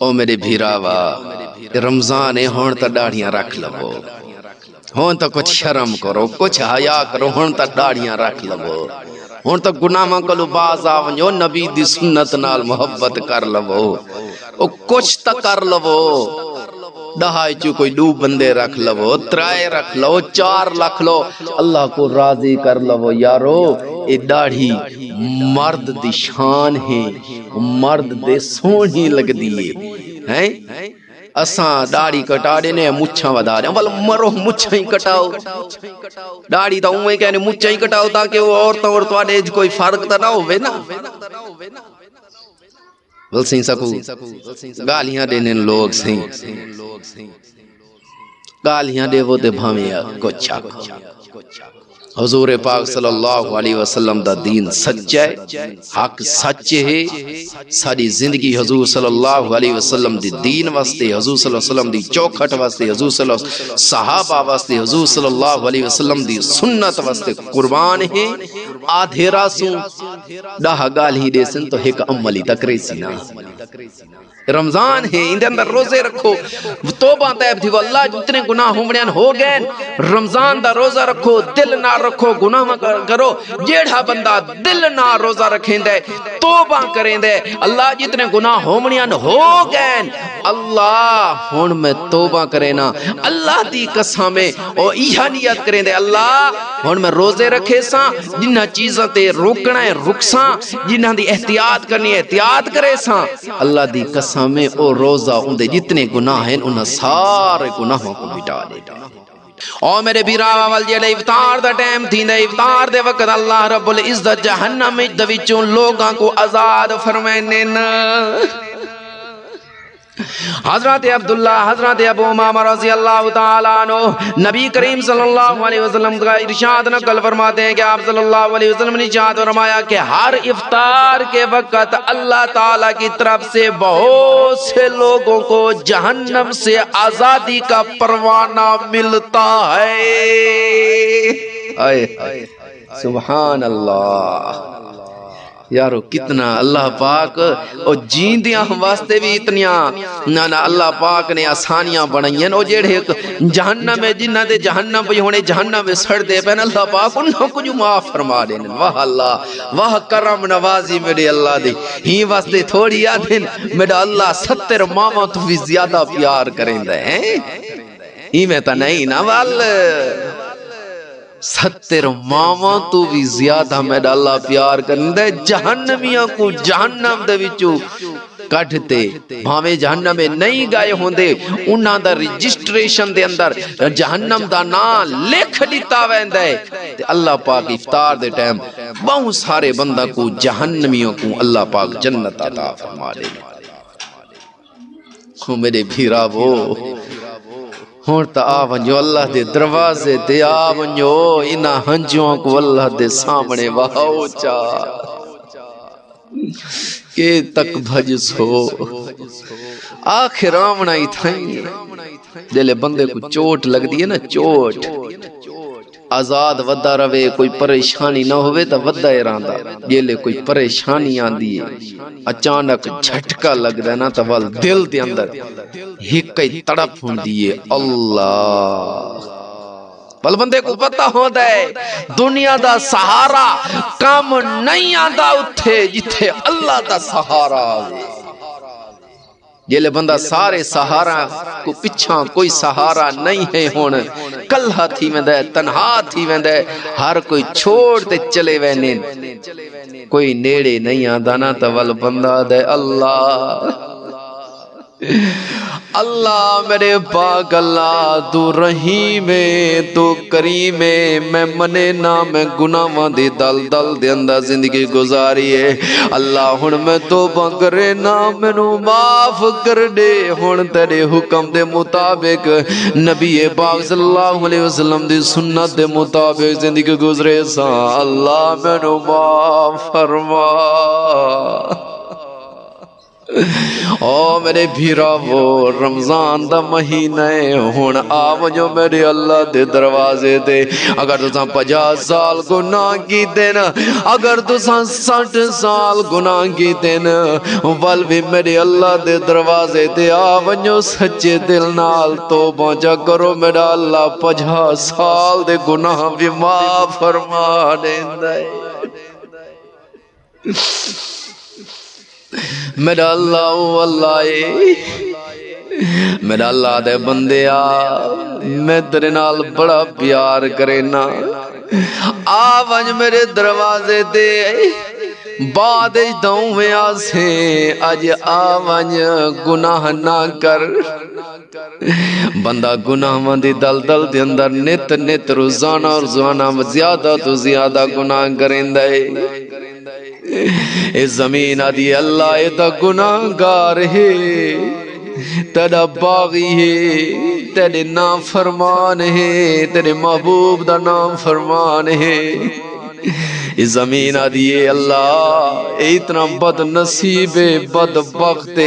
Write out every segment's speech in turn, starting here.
او میرے بھیراوا رمضان ہے ہون تا داڑھیاں رکھ لو ہون تا کچھ شرم کرو کچھ حیا کرو ہون تا داڑھیاں رکھ لو ہون تا گناہاں کلو باز آونجو نبی دی سنت نال محبت کر لو او کچھ تا کر لو دہائی چو کوئی دو بندے رکھ لو ترائے رکھ لو 4 رکھ لو اللہ کو راضی کر لو یارو اے داڑھی مرد دی شان ہے مرد دے سونی لگ دیئے ہیں اساں داڑھی کٹا دینے مچھاں ودا رہے ہیں بل مرو مچھاں ہی کٹاؤ داڑھی تا ہوئے کہنے مچھاں ہی کٹاؤ تاکہ وہ عورتوں اور توڑے کوئی فرق تا نہ ہوئے نا بل سہیں سکو گالیاں دینے لوگ سہیں گالیاں دے وہ دے بھامیا کچھا حضور پاک صلی اللہ علیہ وسلم دا دین سچا ہے حق سچ ہے ساری زندگی حضور صلی اللہ علیہ وسلم دی دین واسطے حضور صلی اللہ علیہ وسلم دی چوکھٹ واسطے حضور صلی اللہ علیہ وسلم صحابہ واسطے حضور صلی اللہ علیہ وسلم دی سنت واسطے قربان ہے آدھے راسوں ڈاہ گال ہی دے سن تو ایک عملی تکرے سی نا رمضان ہے اندے اندر روزے رکھو توبہ طیب تھی وہ اللہ جتنے گناہ ہمڑیاں ہو گئے رمضان دا روزہ رکھو دل نہ رکھو گناہ کرو جیڑا بندہ دل نہ روزہ رکھیں دے توبہ کریں دے اللہ جتنے گناہ ہمڑیاں ہو گئے اللہ ہون میں توبہ کریں نا اللہ دی قسم میں اور یہ نیت کریں دے اللہ ہون میں روزے رکھے ساں جنہ چیزاں تے روکنا ہے رکساں جنہ دی احتیاط کرنی ہے احتیاط کرے ساں اللہ دی قسم میں او روزہ ان دے جتنے گناہ ہیں انہاں سارے گناہوں کو مٹا دے او میرے بیراوا والجیلے افطار دا ٹائم تھی دے افطار دے وقت اللہ رب العزت جہنم دویچوں لوگاں کو آزاد فرمائنے نا حضرت عبداللہ حضرت ابو امامہ رضی اللہ تعالیٰ عنہ نبی کریم صلی اللہ علیہ وسلم کا ارشاد نقل فرماتے ہیں کہ آپ صلی اللہ علیہ وسلم نے ارشاد فرمایا کہ ہر افطار کے وقت اللہ تعالیٰ کی طرف سے بہت سے لوگوں کو جہنم سے آزادی کا پروانہ ملتا ہے سبحان اللہ یارو کتنا اللہ پاک اور جیندیاں واسطے بھی اتنیاں نا اللہ پاک نے آسانیاں بنائیں او جیڑے جہنم میں جنہ دے جہنم پہ ہونے جہنم میں سڑ دے پہن اللہ پاک انہوں کو جو معاف فرما دیں واہ اللہ واہ کرم نوازی میرے اللہ دے ہی واسطے تھوڑی آدھن میرا اللہ 70 ماما تو بھی زیادہ پیار کریں دے ہیں ہی میں تا نہیں نا وال 70 ماما تو بھی زیادہ میرا اللہ پیار کرنے جہنمیاں کو جہنم دے وچوں کٹھتے بھاویں جہنم میں نہیں گئے ہوں دے انہاں دا رجسٹریشن دے اندر جہنم دا نام لکھ دیتا ویندہ ہے تے اللہ پاک افطار دے ٹائم بہت سارے بندہ کو جہنمیوں کو اللہ پاک جنت عطا فرما دے میرے بھیرا وہ ہون تا آونجو اللہ دے دروازے تے آونجو انہا ہنجوں کو اللہ دے سامنے وہاو چا کہ تک بھجس ہو آخر آمنا ہی تھائیں جلے بندے کو چوٹ لگ دی ہے نا چوٹ آزاد ودا روے کوئی پریشانی نہ ہوئے تا ودا ایراندہ جلے کوئی پریشانی آن دیئے اچانک جھٹکا لگ دینا تا وال دل دے اندر ہکئی تڑپ ہوں دیئے اللہ بل بندے کو پتہ ہو دے دنیا دا سہارا کام نہیں آندہ اتھے جتھے اللہ دا سہارا آوے جیلے بندہ سارے سہارا کو پچھاں کوئی سہارا نہیں ہے ہون کلہ تھی میں دے تنہا تھی میں دے ہر کوئی چھوڑتے چلے وینین کوئی نیڑے نہیں آدانا تول بندہ دے اللہ اللہ میرے پاک اللہ تو رحیم تو کریم میں منے نام گناہ دے دل دل دے اندر زندگی گزاری ہے اللہ ہن میں توبہ کرے نا مینوں معاف کر دے ہن تیرے حکم دے مطابق نبی پاک صلی اللہ علیہ وسلم دی سنت دے مطابق زندگی گزرے سا اللہ مینوں معاف فرما او میرے بھیراو رمضان دا مہینہ ہے ہون آوجو میرے اللہ دے دروازے دے اگر تساں 50 سال گناہ کی دینا اگر تساں 60 سال گناہ کی دینا ول بھی میرے اللہ دے دروازے دے آوجو سچے دل نال توبہ جا کرو میرا اللہ 50 سال دے گناہ بھی معاف فرما دیندہ ہے میرا اللہ میرا اللہ دے بندے میں تیرے نال بڑا پیار کرینا آوانج میرے دروازے دے بعد دوں میں آسے آج آوانج گناہ نہ کر بندہ گناہ مندی دل دل دے اندر نت روزانہ اور روزانہ زیادہ تو زیادہ گناہ کریں دے اے زمین آدھی اللہ ایتا گناہ گار ہے تیرا باغی ہے تیرے نام فرمان ہے تیرے محبوب دا نام فرمان ہے اس زمین آدھیے اللہ اتنا بد نصیب بد بخت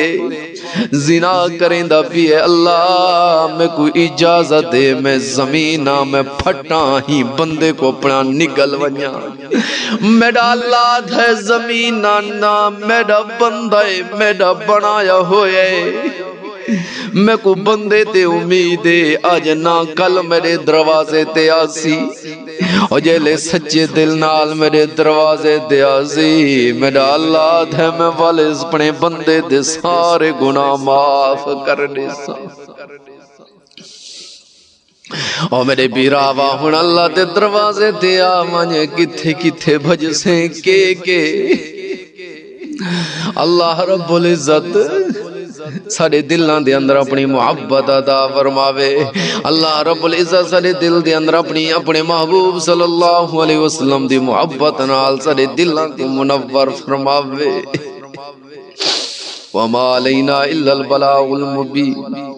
زنا کریں دا بھی ہے اللہ میں کوئی اجازت دے میں زمینہ میں پھٹا ہی بندے کو اپنا نگل ونیا میرا اللہ دھے زمینہ نا میرا بندہ میرا بنایا ہوئے میں کو بندے تے امیدے آج نا کل میرے دروازے تے آسی اور جیلے سچے دل نال میرے دروازے تے آسی میرا اللہ دھے میں والے اپنے بندے دے سارے گناہ معاف کرنے سا اور میرے بیراوا ہن اللہ دے دروازے تے آمانے کتھے بھج سے کے اللہ رب العزت سارے دلان دے اندر اپنی محبت عطا فرماوے اللہ رب العزت سارے دل دے اندر اپنے محبوب صلی اللہ علیہ وسلم دی محبت نال سارے دلان دی منور فرماوے وما علینا الا البلاغ المبین